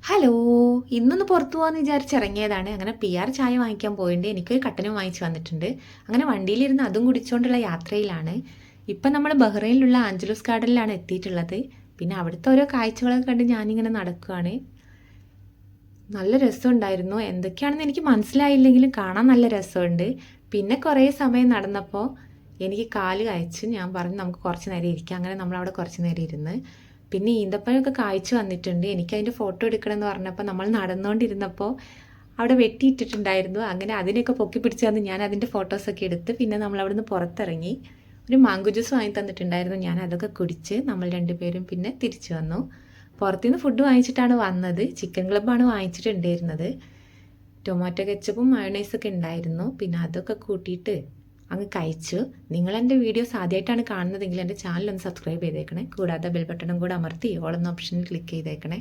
Hello! ഇന്നൊന്ന് പുറത്തു പോകാമെന്ന് വിചാരിച്ചിറങ്ങിയതാണ്. അങ്ങനെ PR ചായ വാങ്ങിക്കാൻ പോയിണ്ട്. എനിക്കൊരു കട്ടനും വാങ്ങിച്ച് വന്നിട്ടുണ്ട്. അങ്ങനെ വണ്ടിയിലിരുന്ന് അതും കുടിച്ചുകൊണ്ടുള്ള യാത്രയിലാണ്. ഇപ്പം നമ്മൾ ബഹ്റൈനിലുള്ള ആഞ്ചലൂസ് ഗാർഡനിലാണ് എത്തിയിട്ടുള്ളത്. പിന്നെ അവിടുത്തെ ഓരോ കാഴ്ചകളൊക്കെ കണ്ട് ഞാനിങ്ങനെ നടക്കുകയാണ്. നല്ല രസമുണ്ടായിരുന്നു. എന്തൊക്കെയാണെന്ന് എനിക്ക് മനസ്സിലായില്ലെങ്കിലും കാണാൻ നല്ല രസമുണ്ട്. പിന്നെ കുറേ സമയം നടന്നപ്പോൾ എനിക്ക് കാല് കഴച്ച്. ഞാൻ പറഞ്ഞു നമുക്ക് കുറച്ച് നേരം ഇരിക്കാം. അങ്ങനെ നമ്മളവിടെ കുറച്ച് നേരം ഇരുന്ന്. പിന്നെ ഈന്തപ്പഴമൊക്കെ കായ്ച്ചു വന്നിട്ടുണ്ട്. എനിക്കതിൻ്റെ ഫോട്ടോ എടുക്കണമെന്ന് പറഞ്ഞപ്പോൾ നമ്മൾ നടന്നുകൊണ്ടിരുന്നപ്പോൾ അവിടെ വെട്ടിയിട്ടിട്ടുണ്ടായിരുന്നു. അങ്ങനെ അതിനെയൊക്കെ പൊക്കി പിടിച്ച് തന്ന് ഞാൻ അതിൻ്റെ ഫോട്ടോസൊക്കെ എടുത്ത് പിന്നെ നമ്മൾ അവിടുന്ന് പുറത്തിറങ്ങി. ഒരു മാങ്കോ ജ്യൂസ് വാങ്ങി തന്നിട്ടുണ്ടായിരുന്നു. ഞാൻ അതൊക്കെ കുടിച്ച് നമ്മൾ രണ്ടുപേരും പിന്നെ തിരിച്ചു വന്നു. പുറത്തുനിന്ന് ഫുഡ് വാങ്ങിച്ചിട്ടാണ് വന്നത്. ചിക്കൻ ക്ലബ്ബാണ് വാങ്ങിച്ചിട്ടുണ്ടായിരുന്നത്. ടൊമാറ്റോ കെച്ചപ്പും മയോണൈസൊക്കെ ഉണ്ടായിരുന്നു. പിന്നെ അതൊക്കെ കൂട്ടിയിട്ട് അങ്ങ് കഴിച്ചു. നിങ്ങളെൻ്റെ വീഡിയോസ് ആദ്യമായിട്ടാണ് കാണുന്നതെങ്കിൽ എൻ്റെ ചാനൽ ഒന്ന് സബ്സ്ക്രൈബ് ചെയ്തേക്കണേ. കൂടാതെ ബെൽ ബട്ടണും കൂടെ അമർത്തി ഓൾ എന്ന ഓപ്ഷനിൽ ക്ലിക്ക് ചെയ്തേക്കണേ.